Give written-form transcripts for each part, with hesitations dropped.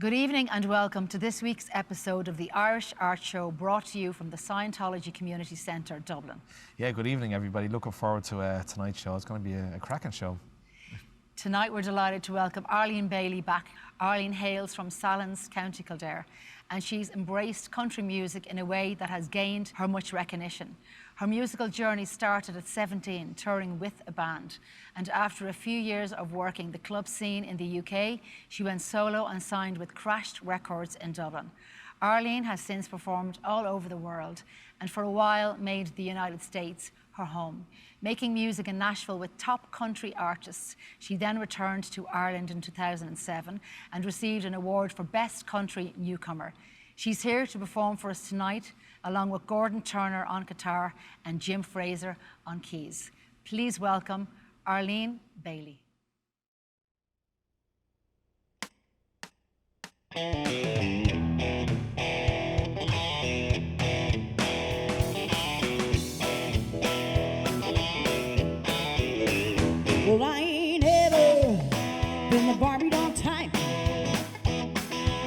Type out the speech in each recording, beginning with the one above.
Good evening and welcome to this week's episode of the Irish Art Show, brought to you from the Scientology Community Centre, Dublin. Yeah, good evening everybody. Looking forward to tonight's show. It's going to be a cracking show. Tonight we're delighted to welcome Arlene Bailey back. Arlene hails from Sallins, County Kildare, and she's embraced country music in a way that has gained her much recognition. Her musical journey started at 17, touring with a band. And after a few years of working the club scene in the UK, she went solo and signed with Crashed Records in Dublin. Arlene has since performed all over the world and for a while made the United States her home. Making music in Nashville with top country artists, she then returned to Ireland in 2007 and received an award for Best Country Newcomer. She's here to perform for us tonight, along with Gordon Turner on guitar and Jim Fraser on keys. Please welcome Arlene Bailey. Well, I ain't ever been the Barbie doll type.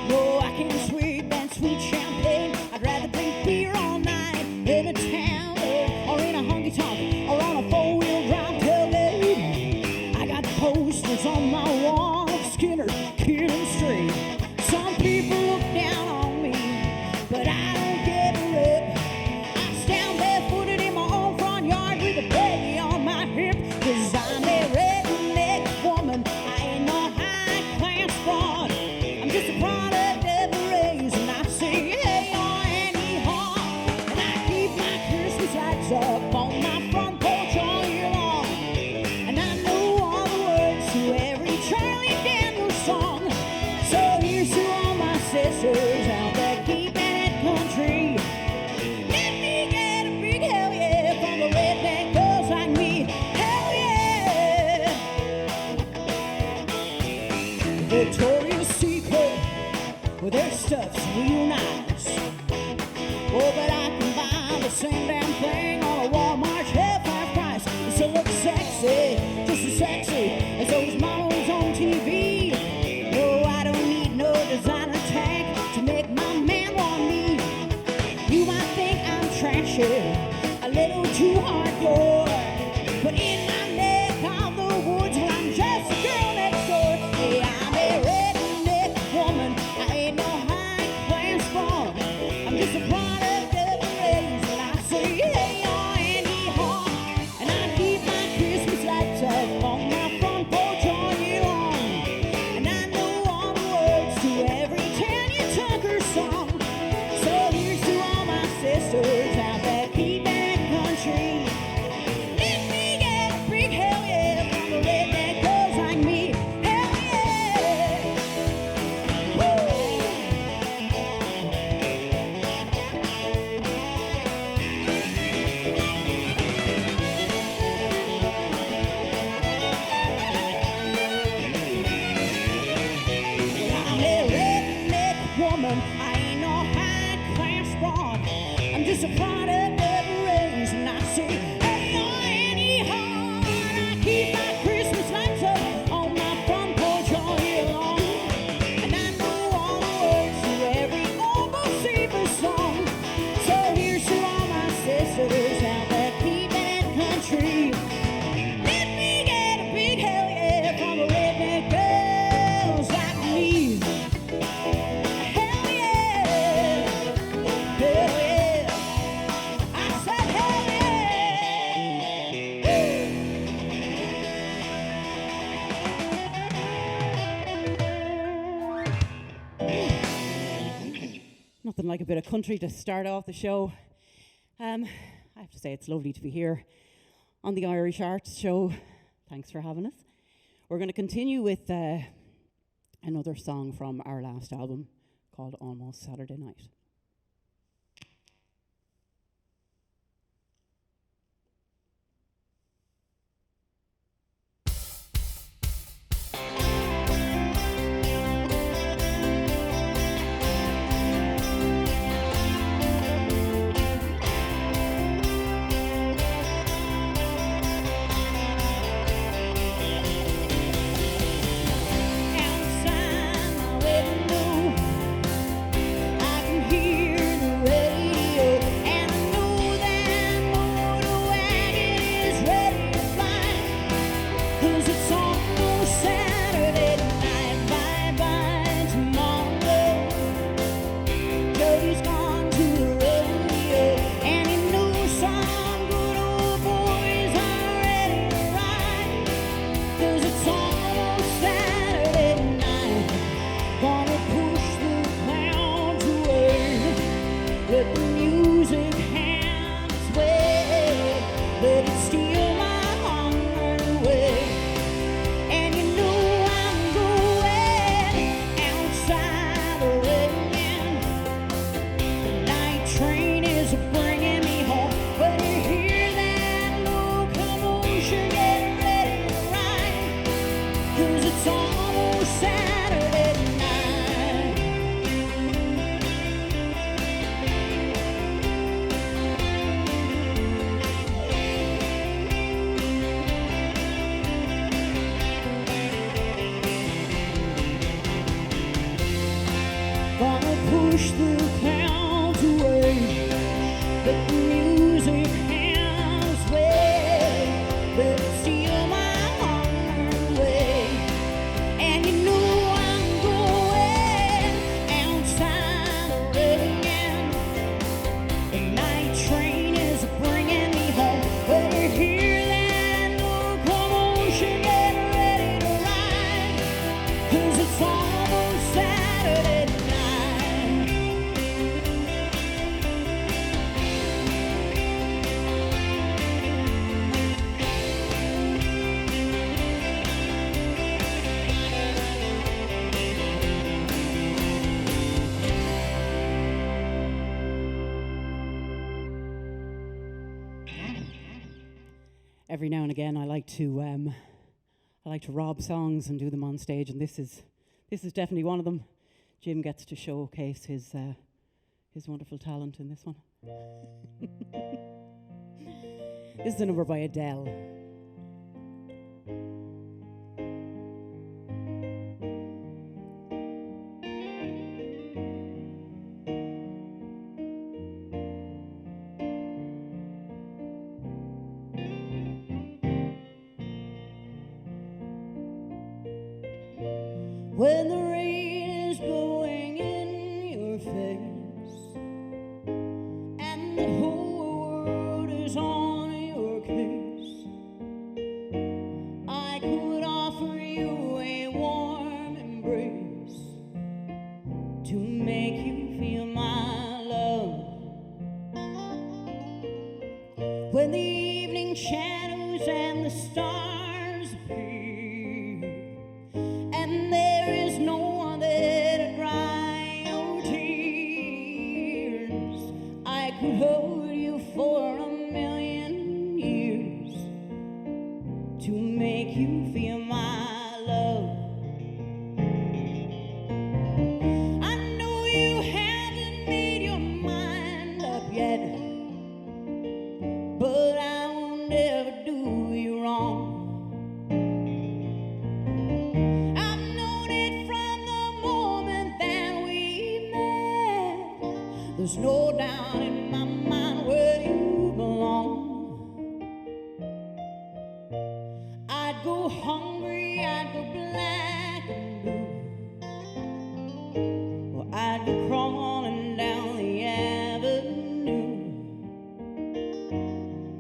No, I can't sweet that sweet champagne. I'd rather drink beer all night in a town or in a honky tonk or on a four-wheel drive tailgate. I got posters on my wall of Skinner, Kid and Street. Some people look down on me, but I don't get a rip. I stand barefooted in my own front yard with a baby on my hip, 'cause I'm a redneck woman. I ain't no high-class fraud. I'm just a product of the race, and I say hey or any haw. And I keep my Christmas lights up on my front porch all year long. And I know all the words to every Charlie Daniels song. So here's to all my sisters out there keeping it country. Let me get a big hell yeah from the redneck girls like me. Hell yeah! Victoria's Secret, well, their stuff's real nice. Oh, but I can buy the same damn thing on a Walmart half price. It still looks sexy, just as sexy as those models on TV. No, I don't need no designer tag to make my man want me. You might think I'm trashy, a little too hardcore, but in my neck of the woods, well, I'm just a girl next door. Hey, I'm a redneck woman. I ain't no high-class fraud. I'm just a product of the race, and I say hey or any haw. And I keep my Christmas lights up on my front porch all year long. And I know all the words to every Tanya Tucker song. So here's to all my sisters out there keeping it country. Let me get a big hell yeah from the redneck girls like me. Hell yeah! Woo! I'm a redneck woman. I ain't no high-class fraud. I'm just a product of the race, and I say hey or any haw. And I keep my Christmas lights up on my front porch all year long. And I know all the words to every old Saber song. So here's to all my sisters out there keeping it country. Let me get a big hell yeah from the redneck girls like me. Hell yeah, hell yeah. I said hell yeah. Nothing like a bit of country to start off the show. I have to say it's lovely to be here on the Irish Arts Show. Thanks for having us. We're going to continue with another song from our last album called Almost Saturday Night. Outside my window but it steal my heart away. And you know I'm going outside the rain. The night train is bringing me home. When you hear that locomotion getting ready to ride, 'cause it's almost Saturday night. Gonna push the clouds away, but the music has way, but it steal my heart away. And you know I'm going outside the rain. The night train is bringing me home. When you hear that locomotion getting ready to ride, 'cause it's almost Saturday night. Every now and again, I like to rob songs and do them on stage, and this is definitely one of them. Jim gets to showcase his wonderful talent in this one. This is a number by Adele. When the rain is blowing in your face and the whole world is on your case, I could offer you a warm embrace to make you feel my love. When the evening shadows and the stars appear, and there is no one there to dry your tears, I could hold you for a million years to make you feel my love. I know you haven't made your mind up yet, but I will never do you wrong. I've known it from the moment that we met. There's no doubt in my mind where you belong. I'd go hungry, I'd go black and blue, or I'd go crawling down the avenue.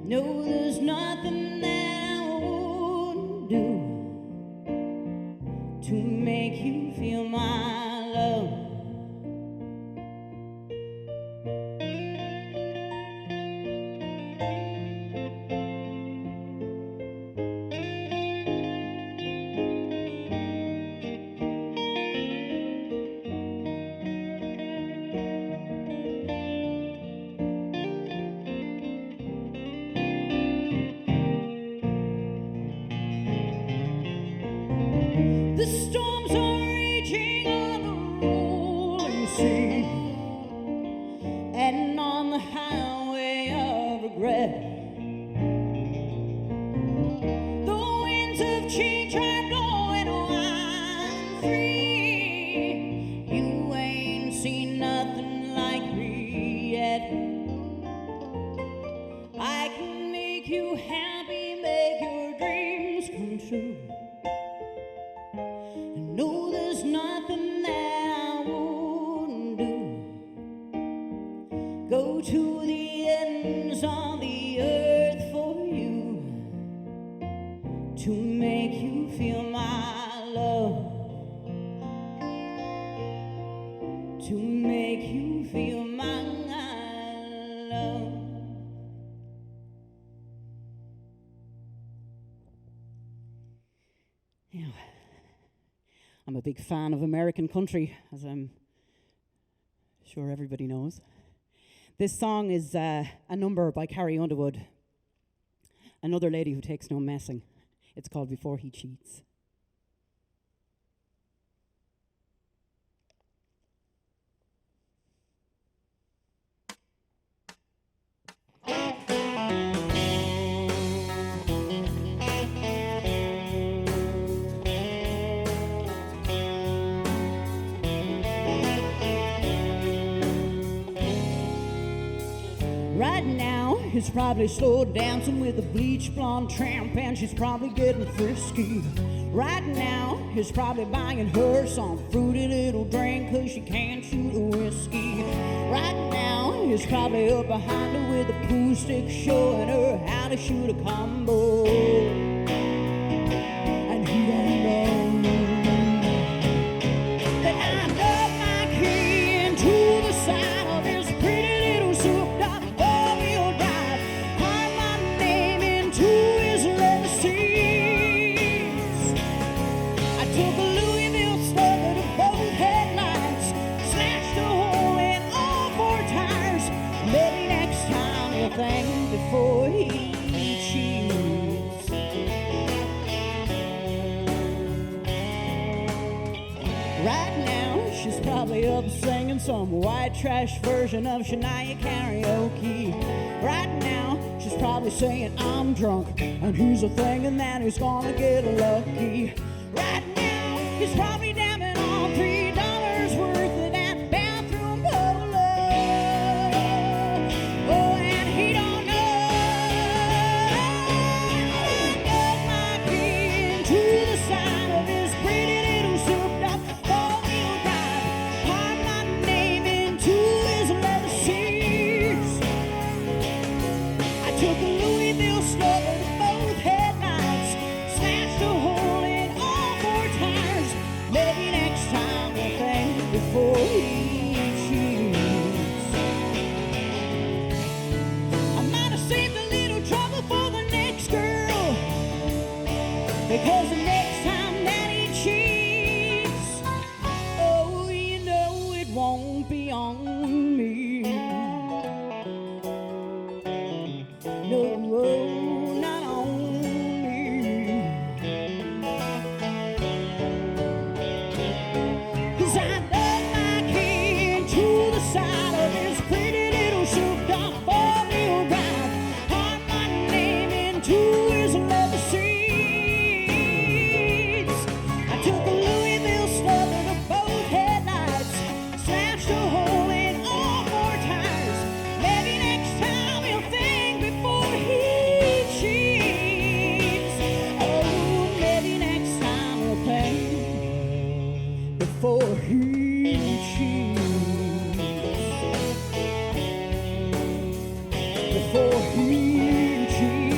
No, there's nothing that I wouldn't do to make you feel my love. The storms are raging on the rolling sea and on the highway of regret. The winds of change are blowing wild and free. You ain't seen nothing like me yet. I can make you happy, make your dreams come true. No, there's nothing that I wouldn't do. Go to the ends of the earth for you to make you feel my love. To make you feel my love. Yeah. I'm a big fan of American country, as I'm sure everybody knows. This song is a number by Carrie Underwood, another lady who takes no messing. It's called Before He Cheats. Right now, he's probably slow dancing with a bleach blonde tramp, and she's probably getting frisky. Right now, he's probably buying her some fruity little drink 'cause she can't shoot a whiskey. Right now, he's probably up behind her with a pool stick showing her how to shoot a combo. And he don't know that I dug my key into the side of his pretty little souped-up four-wheel drive, carved my name into his leather seats. I took a Louisville slugger to both headlights, slashed a hole in all four tires. Maybe next time you'll think before he cheats. Right now, she's probably up singing some white trash version of Shania karaoke. Right now, she's probably saying I'm drunk, and he's a thinking that he's gonna get lucky. Right now, he's probably damming on $3 worth of that bathroom polo. Oh, and he don't know. I dug my key into the side of his pretty little souped-up four-wheel drive, carved my name into his leather seats. I took a Louisville slugger to both headlights, smashed a hole in all four tires. Maybe next time we'll think before he cheats. I might have saved a little trouble for the next girl, because the next time that he cheats, oh, you know it won't be on me. No, not on me. 'Cause I dug my key into the side of his pretty little souped-up four-wheel drive, carved my name into his leather seats. I took a Louisville slugger to both headlights, slashed a hole in all four tires. Maybe next time he'll think before he cheats. Oh, maybe next time he'll think before he cheats. Before he cheats.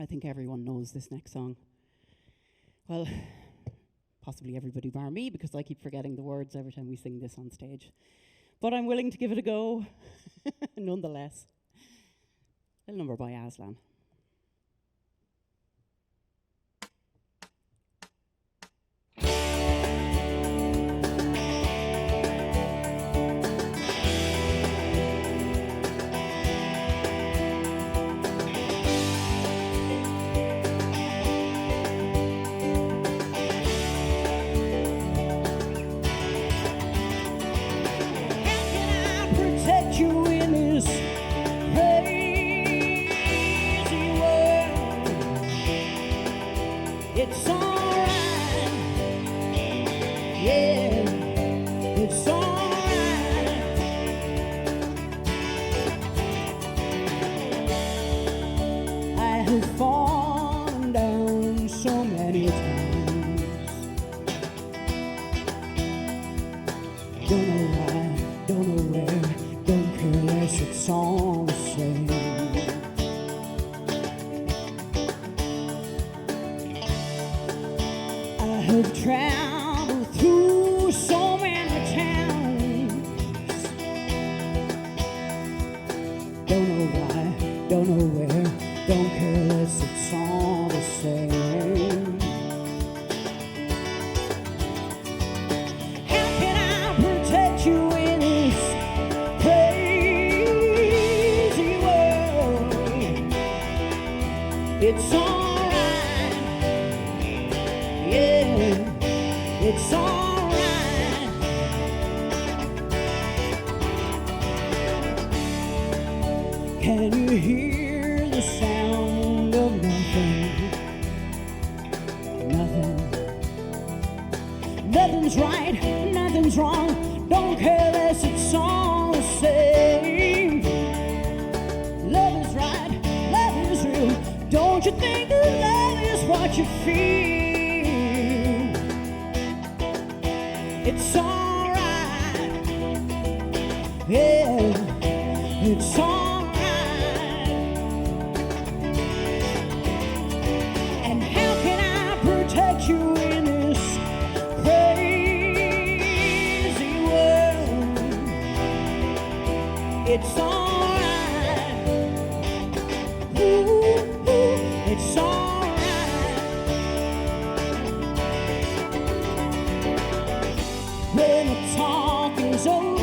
I think everyone knows this next song. Well, possibly everybody bar me, because I keep forgetting the words every time we sing this on stage. But I'm willing to give it a go, nonetheless. A little number by Aslan. How can I protect you in this crazy world? It's alright, yeah, it's alright. I have fallen down so many times. Don't know why, don't know where, don't care less, it's all the same. I have traveled through so It's alright. Yeah, it's alright. Can you hear the sound of nothing? Nothing. Nothing's right, nothing's wrong. Don't care less, it's all the same. Love is right, love is real. Don't you think that love is what you feel? It's alright. Yeah, it's alright. And how can I protect you in this crazy world? It's alright. Ooh, it's alright. When the talk is over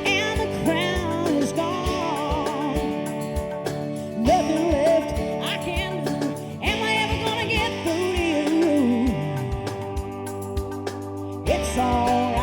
and the crown is gone, nothing left I can do. Am I ever gonna get through to you? It's alright.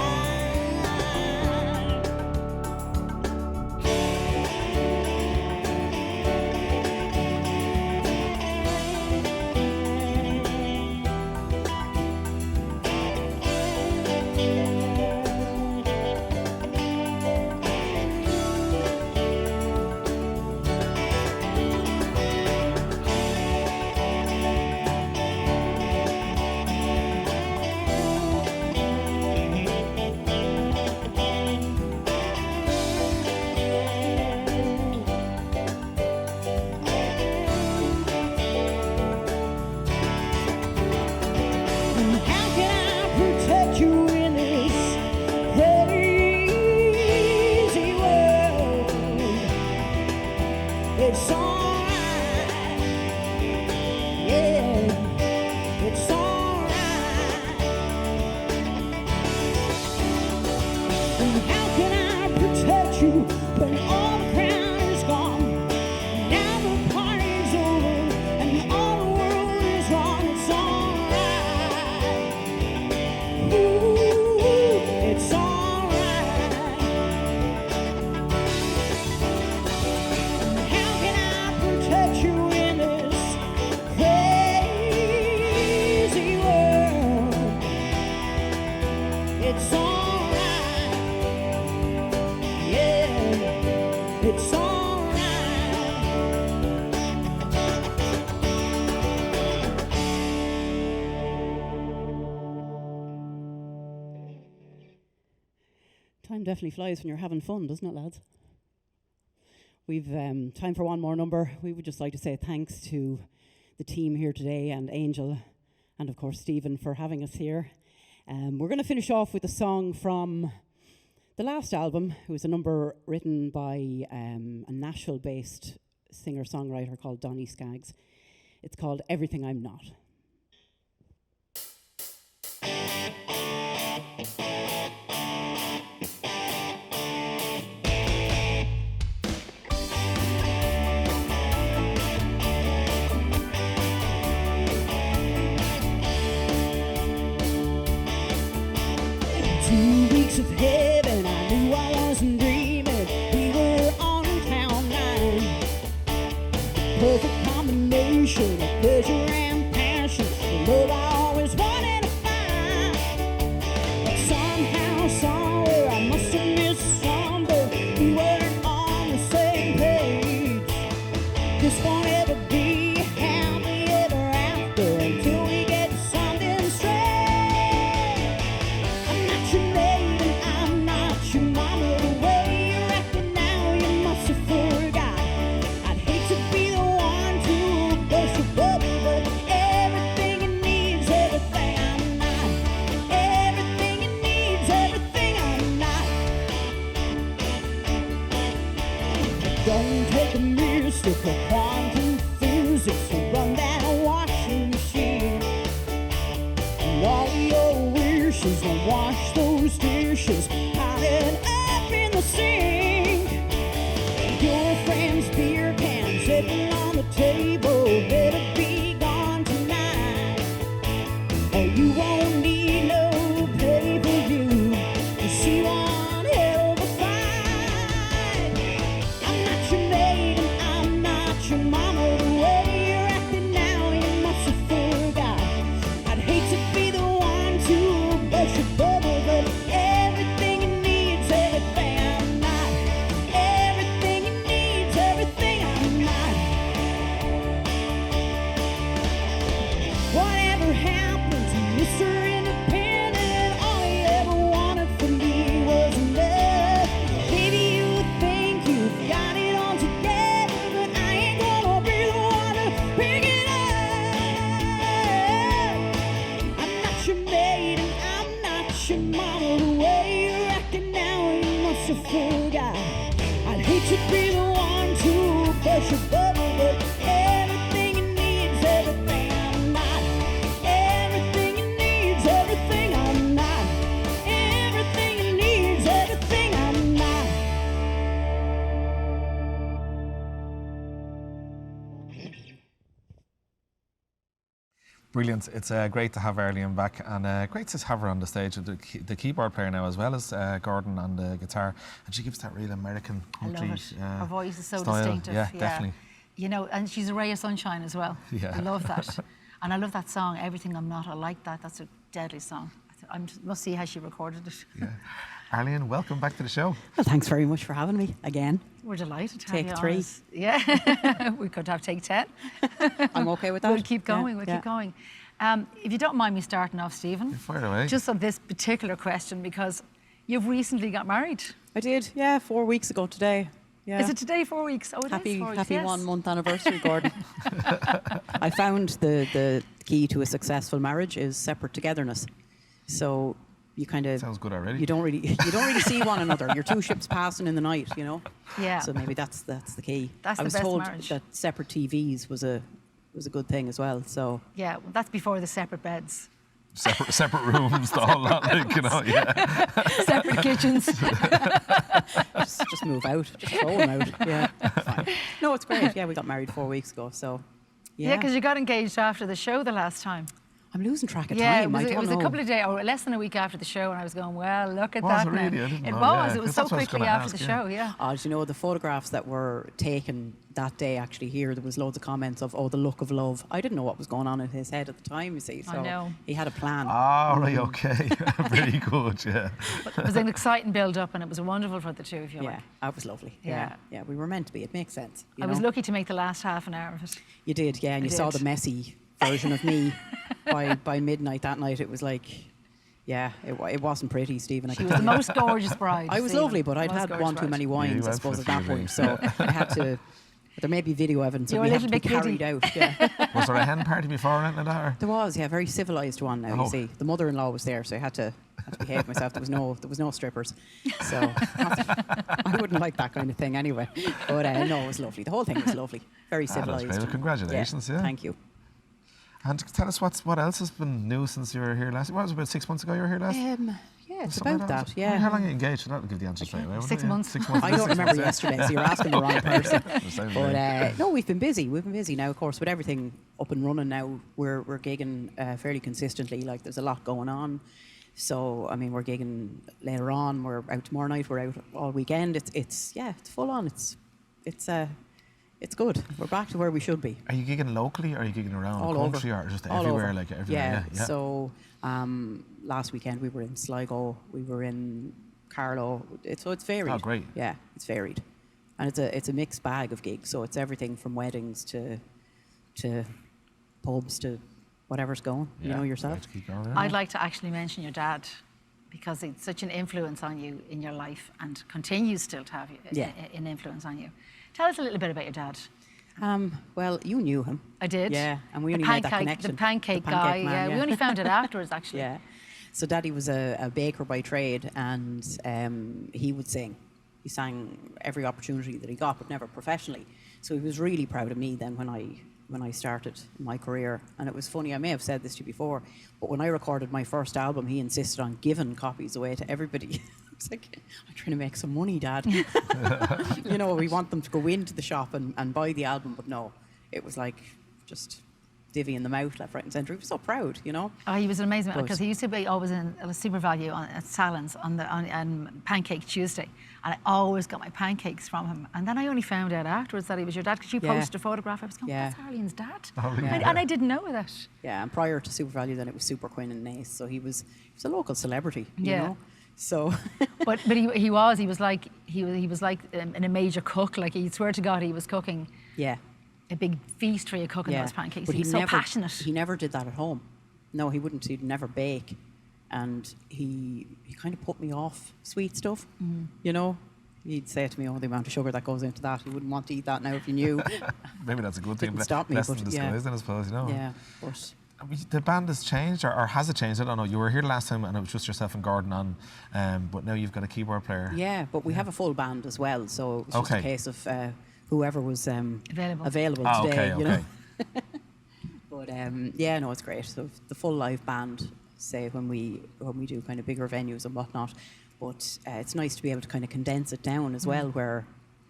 How can I protect you in this crazy world? It's alright. Yeah, it's alright. And how can I protect you when all the crown is gone? Now the party's over and all the world is wrong. It's alright. Ooh, it's alright. How can I protect you in this crazy world? It's alright. Yeah, it's alright. Time definitely flies when you're having fun, doesn't it, lads? We've time for one more number. We would just like to say thanks to the team here today and Angel and, of course, Stephen for having us here. We're going to finish off with a song from the last album. It was a number written by a Nashville-based singer-songwriter called Donnie Skaggs. It's called Everything I'm Not. 2 weeks of heaven, I knew I wasn't dreaming. We were on cloud nine. Perfect combination of pleasure and passion. The love I always wanted to find. But somehow, somewhere, I must have missed something. We weren't on the same page. This won't ever be happy ever after until we get something straight. I'm not your maid and I'm not your mama. The way you're acting now, you must have forgot. I'd hate to be the one to burst your bubble, but everything it needs, everything I'm not. Everything it needs, everything I'm not. Don't take a mystical quantum physics to run that washing machine. And all your wishes will wash those dishes piling up in the sink. Your friend's beer can sitting Brilliant. It's great to have Arlene back, and great to have her on the stage, the keyboard player now, as well as Gordon on the guitar. And she gives that real American country. I love it. Her voice is so style. distinctive. Yeah, definitely. You know, and she's a ray of sunshine as well. Yeah. I love that. And I love that song, Everything I'm Not. I like that. That's a deadly song. I must see how she recorded it. Yeah. Arlene, welcome back to the show. Well, thanks very much for having me again. We're delighted to Take have you 3. on us. Yeah. We could have take 10. I'm okay with that. We'll keep going. We'll keep going. If you don't mind me starting off, Stephen. Fire away. Just on this particular question, because you've recently got married. I did, yeah, 4 weeks ago today. Yeah. Is it today 4 weeks? Oh, it is 4 weeks. Happy Yes. 1 month anniversary, Gordon. I found the key to a successful marriage is separate togetherness. So you kind of Sounds good already. You don't really see one another. You're 2 ships passing in the night, you know. Yeah. So maybe that's the key. That's I the was best told marriage. that separate TVs was a good thing as well. So Yeah, well, that's before the separate beds. Separate rooms, the whole lot, like, you know, yeah. Separate kitchens. just move out, just throw them out. Yeah, fine. No, it's great. Yeah, we got married 4 weeks ago, so Yeah, because you got engaged after the show the last time. I'm losing track of Yeah, time. it was I a don't couple know. of days, or less than a week after the show, and I was going, well, look at Was that it now. really? I didn't It know, was. yeah. It was 'Cause so that's what I was quickly gonna after ask, the yeah. show, yeah. Do you know the photographs that were taken that day actually here, there was loads of comments of, oh, the look of love. I didn't know what was going on in his head at the time, you see. So I know. he had a plan. Ah, right, okay. Very good, yeah. But it was an exciting build-up, and it was wonderful for the two of you. Yeah, like. that was lovely. Yeah. Yeah, we were meant to be. It makes sense. You I was know? lucky to make the last half an hour of it. You did, yeah, and I you saw did. the messy version of me by midnight that night. It was like, yeah, it wasn't pretty, Stephen. I She could was tell the you. most gorgeous bride. I was Stephen. lovely, but I'd Most had gorgeous one too bride. many you wines, I went suppose, for at a that few point. drinks, So I had to. There may be video evidence You of were me a having to be little bit carried out. Yeah. Was there a hen party before or anything like that? Or? There was, yeah, a very civilised one now, Oh. you see. The mother-in-law was there, so I had to behave myself. There was no strippers. So I wouldn't like that kind of thing anyway. But no, it was lovely. The whole thing was lovely. Very That's civilised. great. Well, congratulations, yeah. Thank you. And tell us what else has been new since you were here last. What was it, about 6 months ago you were here last? Yeah, it's Something about like that, yeah. How long are you engaged? That'll give the answer straight away. wouldn't 6 it? Yeah. months. 6 months. I don't 6 remember months, yeah. yesterday, so you're asking the wrong person. Same But thing. no, we've been busy. We've been busy now, of course, with everything up and running now. We're gigging fairly consistently. Like, there's a lot going on. So, I mean, we're gigging later on. We're out tomorrow night. We're out all weekend. It's full on. It's good. We're back to where we should be. Are you gigging locally or are you gigging around All the over. country or just All everywhere? over. Like everywhere? Yeah. So last weekend we were in Sligo, we were in Carlow. So it's varied. Oh, great. Yeah, it's varied, and it's a mixed bag of gigs. So it's everything from weddings to pubs to whatever's going. You know yourself. Right, keep going, yeah. I'd like to actually mention your dad, because it's such an influence on you in your life and continues still to have an influence on you. Tell us a little bit about your dad. Well, you knew him. I did. Yeah, and we The only made that connection. The pancake The guy. pancake man, We only found it afterwards, actually. Yeah. So Daddy was a baker by trade, and he would sing. He sang every opportunity that he got, but never professionally. So he was really proud of me then when I started my career. And it was funny, I may have said this to you before, but when I recorded my first album, he insisted on giving copies away to everybody. I was like, I'm trying to make some money, Dad. You know, we want them to go into the shop and buy the album, but no. It was like just divvying them out left, right and centre. He was so proud, you know. Oh, he was an amazing man, But- because he used to be always in a Super Value at Sallins on Pancake Tuesday, and I always got my pancakes from him. And then I only found out afterwards that he was your dad, because you Yeah. posted a photograph. I was going, Yeah. that's Arlene's dad. Oh, really? Yeah. And I didn't know that. Yeah, and prior to Super Value, then it was Super Quinn and Nace. So he was a local celebrity, you Yeah. know. So But he was like in a major cook. Like, he'd swear to God he was cooking yeah, a big feast for you, cooking yeah. those pancakes. But He was so passionate. He never did that at home. No, he wouldn't. He'd never bake, and he kind of put me off sweet stuff. You know, he'd say to me, "Oh, the amount of sugar that goes into that. You wouldn't want to eat that now if you knew." Maybe that's a good thing. Didn't stop me, Blessed but in yeah. disguise, then, I suppose, you know. Yeah, but The band has changed, or has it changed? I don't know. You were here last time and it was just yourself and Gordon on, but now you've got a keyboard player. yeah, but we have a full band as well. So it was just a Okay. case of whoever was available Ah, today. okay, You know. okay. But yeah, no, it's great. So the full live band, say when we do kind of bigger venues and whatnot. But it's nice to be able to kind of condense it down as well where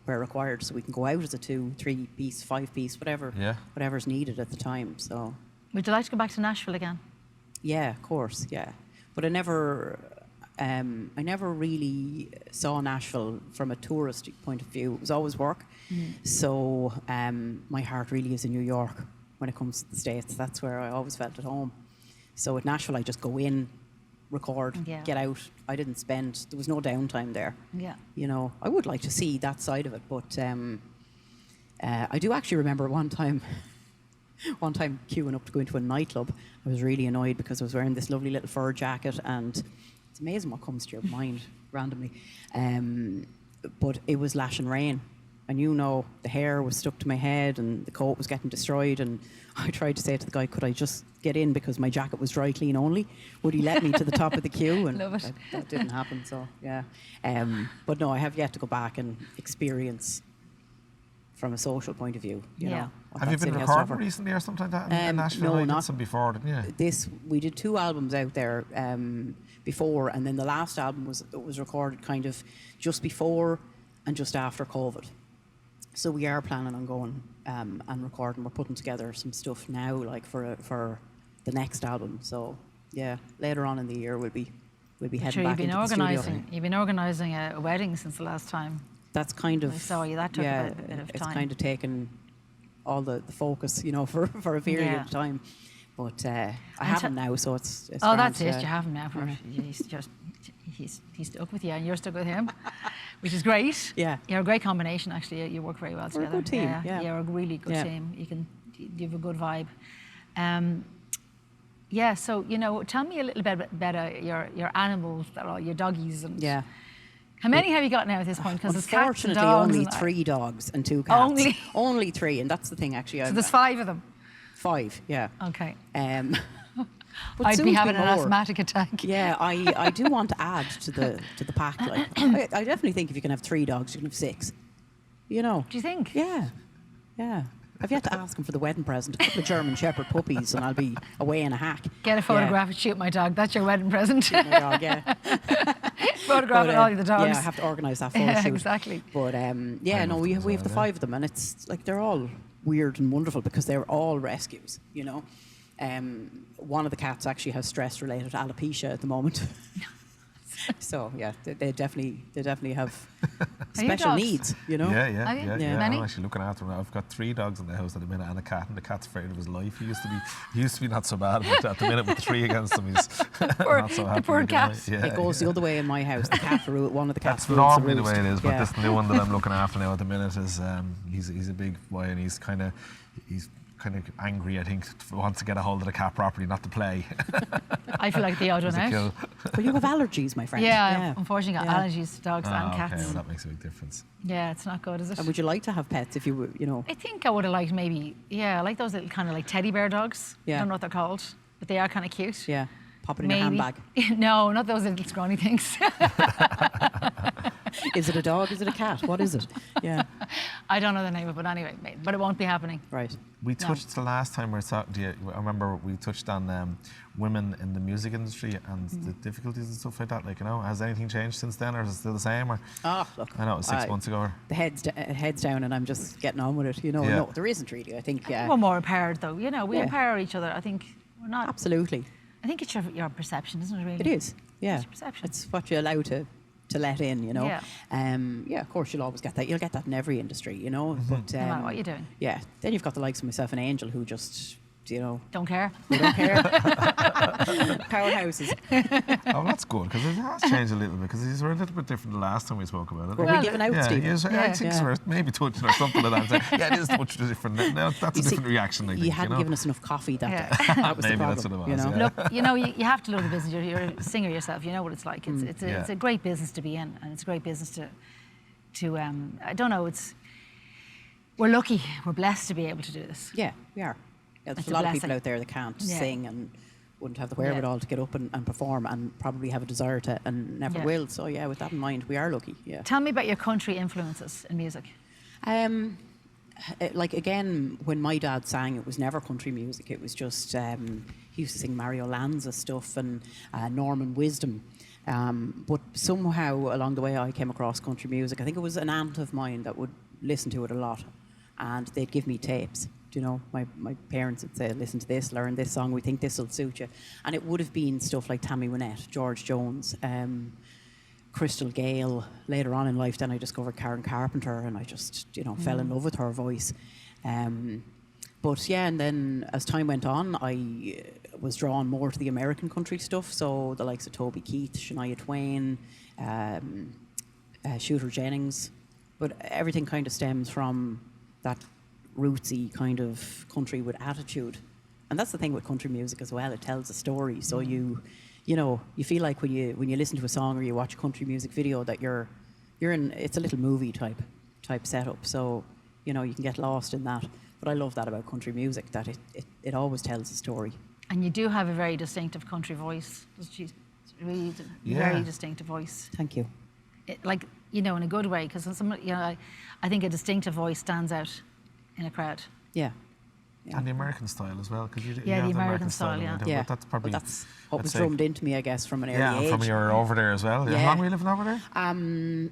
required, so we can go out as a 2, 3 piece, 5 piece, Yeah. whatever's needed at the time. So Would you like to go back to Nashville again? Yeah, of course, yeah. But I never really saw Nashville from a touristic point of view. It was always work. So my heart really is in New York when it comes to the States. That's where I always felt at home. So at Nashville, I just go in, record, get out. There was no downtime there. Yeah. You know, I would like to see that side of it, but I do actually remember one time queuing up to go into a nightclub. I was really annoyed because I was wearing this lovely little fur jacket, and it's amazing what comes to your mind randomly. But it was lashing rain, and the hair was stuck to my head and the coat was getting destroyed, and I tried to say to the guy, could I just get in because my jacket was dry clean only? Would he let me to the top of the queue? And Love it. that didn't happen, so yeah. But no, I have yet to go back and experience from a social point of view, you know. Have you been recording recently or something like that in Nashville? No, not some before, didn't you? We did 2 albums out there before, and then the last album was recorded kind of just before and just after COVID. So we are planning on going and recording. We're putting together some stuff now, like for the next album. So yeah, later on in the year we'll be heading back into the studio. You've been organising a wedding since the last time. That's kind of... I saw you. That took a bit of time. It's kind of taken all the focus, for a period of time. But I have him now, so it's oh, grand, that's it. You have him now. He's stuck with you, and you're stuck with him, which is great. Yeah. You're a great combination, actually. You work very well together. We're a good team, yeah. You're a really good team. You have a good vibe. So, tell me a little bit about your animals, your doggies. And how many have you got now at this point? Because unfortunately, only 3 dogs and 2 cats. Only 3, and that's the thing, actually. So there's 5 of them? 5, yeah. Okay. But I'd be having an asthmatic attack. Yeah, I do want to add to the pack. Like, I definitely think if you can have 3 dogs, you can have 6. Do you think? Yeah. I've yet to ask him for the wedding present. A couple of German Shepherd puppies, and I'll be away in a hack. Get a photograph and shoot my dog. That's your wedding present. Shoot my dog, yeah. Photograph of all the dogs. Yeah, I have to organise that photo shoot. Exactly. But we have the 5 of them, and it's like they're all weird and wonderful because they're all rescues. One of the cats actually has stress-related alopecia at the moment. So yeah, they definitely have special needs, Yeah. Many? I'm actually looking after them. I've got 3 dogs in the house at the minute and a cat, and the cat's afraid of his life. He used to be not so bad, but at the minute with the 3 against him, he's not so happy. The poor cat. It goes the other way in my house. The cat one of the cats. That's normally the way it is, but this new one that I'm looking after now at the minute is he's a big boy, and he's kind of angry, I think, wants to get a hold of the cat properly, not to play. I feel like the odd one out. But you have allergies, my friend. Yeah, unfortunately got allergies to dogs and cats. Okay, well, that makes a big difference. Yeah, it's not good, is it? And would you like to have pets if you were, I think I would have liked I like those little kind of like teddy bear dogs. Yeah. I don't know what they're called, but they are kind of cute. Yeah, pop it in your handbag. No, not those little scrawny things. Is it a dog? Is it a cat? What is it? Yeah. I don't know the name of it, but anyway, but it won't be happening. Right. We touched the last time we were talking. I remember we touched on women in the music industry and the difficulties and stuff like that. Like, has anything changed since then, or is it still the same? Or Look, I know it was 6 months ago. The head's down, and I'm just getting on with it. No, there isn't really. I think we're more empowered, though. We empower each other. I think we're not. Absolutely. I think it's your perception, isn't it? Really. It is. Yeah. It's your perception. It's what you're allowed to let in, Yeah. Of course you'll always get that. You'll get that in every industry, But no matter what you're doing. Yeah. Then you've got the likes of myself and Angel who just, don't care. They don't care. Powerhouses. Oh, that's good, because it has changed a little bit, because these were a little bit different the last time we spoke about it. Were we giving out, Steve? I think so, maybe touching or something like that. It is much different. That's a different reaction, I think. You hadn't given us enough coffee that day. That was maybe the problem. That's what it was, Look, you have to love the business. You're a singer yourself. You know what it's like. It's a great business to be in, and it's a great business to I don't know. We're lucky. We're blessed to be able to do this. Yeah, we are. Yeah, there's a lot of people out there that can't sing and wouldn't have the wherewithal to get up and perform, and probably have a desire to and never will. So yeah, with that in mind, we are lucky. Yeah. Tell me about your country influences in music. Like again, when my dad sang, it was never country music. It was just he used to sing Mario Lanza stuff and Norman Wisdom. But somehow along the way, I came across country music. I think it was an aunt of mine that would listen to it a lot, and they'd give me tapes. you know, my parents would say, listen to this, learn this song, we think this will suit you. And it would have been stuff like Tammy Wynette, George Jones, Crystal Gale. Later on in life, then I discovered Karen Carpenter, and I just, you know, fell in love with her voice. But yeah, and then as time went on, I was drawn more to the American country stuff. So the likes of Toby Keith, Shania Twain, Shooter Jennings. But everything kind of stems from that rootsy kind of country with attitude. And that's the thing with country music as well. It tells a story. So you know, you feel like when you listen to a song or you watch a country music video that you're in, it's a little movie type setup. So, you know, you can get lost in that. But I love that about country music, that it always tells a story. And you do have a very distinctive country voice. She's really very distinctive voice. Thank you. Like, you know, in a good way, because you know, I think a distinctive voice stands out in a crowd. Yeah. And the American style as well, because you the have American style, in yeah. it, Yeah. But that's probably that's what was drummed into me, I guess, from an early age. from you were over there as well. Yeah. How long were you living over there?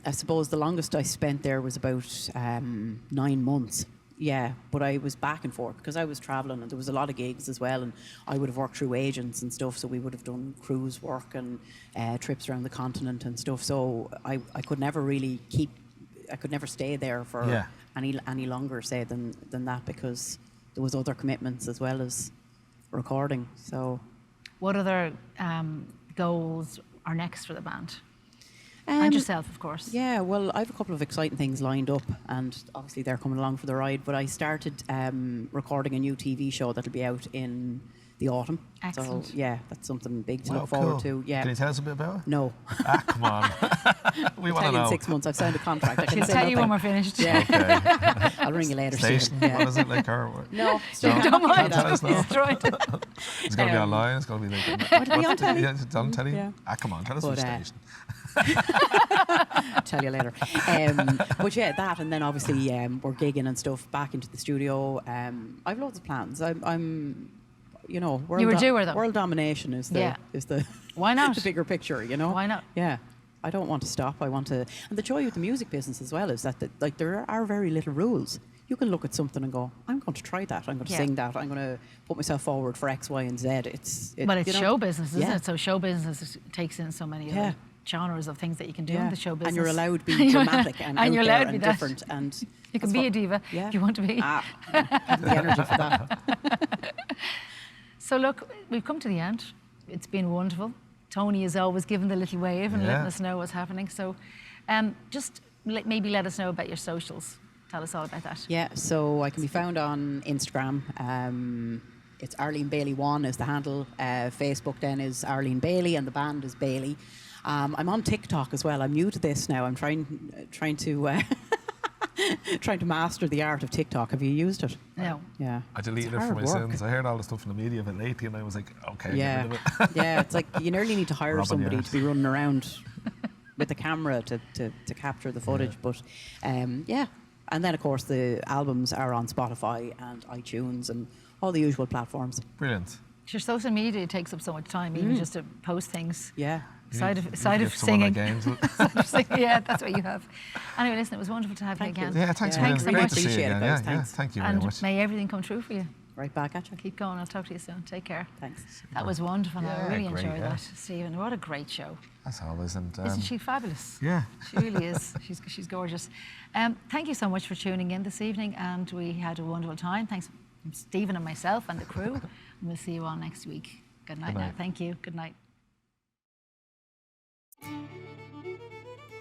I suppose the longest I spent there was about 9 months. Yeah, but I was back and forth because I was travelling, and there was a lot of gigs as well, and I would have worked through agents and stuff, so we would have done cruise work and trips around the continent and stuff. So I could never really I could never stay there for any longer, say, than that, because there was other commitments as well as recording. So, what other goals are next for the band? And yourself, of course. Yeah, well, I have a couple of exciting things lined up, and obviously they're coming along for the ride. But I started recording a new TV show that'll be out in the autumn. Excellent. So, yeah, that's something big to look forward to. Yeah. Can you tell us a bit about it? No. Come on. We want to I'll tell you know. in 6 months. I've signed a contract. I can She'll say tell you when nothing. we're finished. Yeah. Okay. I'll ring you later. Station? Yeah. What is it like? Or what? No, Don't mind. tell us now. Destroyed. It's going to be online. It's going to be like. Would it be on telly? Yeah, it's on telly. Yeah. Come on, tell us But, which station. tell you later. But yeah, that, and then obviously we're gigging and stuff back into the studio. I've loads of plans. I'm you know, You were doer, though. world domination is the Why not? the bigger picture, you know. Why not? Yeah, I don't want to stop. I want to, and the joy of the music business as well is that like there are very little rules. You can look at something and go, I'm going to try that. I'm going to sing that. I'm going to put myself forward for X, Y, and Z. It's But it's you know, show business, isn't yeah. it? So show business takes in so many other genres of things that you can do in the show business. And you're allowed to be dramatic and out you're there allowed to be and that. different. And You can that's be what- a diva if you want to be. have the energy for that. So look, we've come to the end. It's been wonderful. Tony is always giving the little wave and letting us know what's happening. So just maybe let us know about your socials. Tell us all about that. Yeah, so I can be found on Instagram. It's Arlene Bailey 1 is the handle. Facebook then is Arlene Bailey, and the band is Bailey. I'm on TikTok as well. I'm new to this now. I'm trying to trying to master the art of TikTok. Have you used it? No. Yeah. I deleted it It's for hard my work. sins. I heard all the stuff in the media of it lately, and I was like, okay, Yeah. get rid of it. Yeah, it's like you nearly need to hire Robbing somebody you. to be running around with a camera to capture the footage. But yeah. And then, of course, the albums are on Spotify and iTunes and all the usual platforms. Brilliant. Your social media takes up so much time, even just to post things. Yeah. Side You of give singing. someone my games. Side of singing. Yeah, that's what you have. Anyway, listen, it was wonderful to have Thank you you. again. Yeah, thanks Yeah. a million. Thanks Great very to see you Appreciate it, again. guys. Yeah, Thanks. thank you very And much. may everything come true for you. Right back at you. Keep going. I'll talk to you soon. Take care. Thanks. That was wonderful. I Yeah, really great, enjoyed yeah. that. Stephen, what a great show. As always. And, Isn't she fabulous? Yeah. She really is. She's gorgeous. Thank you so much for tuning in this evening, and we had a wonderful time. Thanks, Stephen and myself and the crew. And we'll see you all next week. Good night, Good now. night. Thank you. Good night.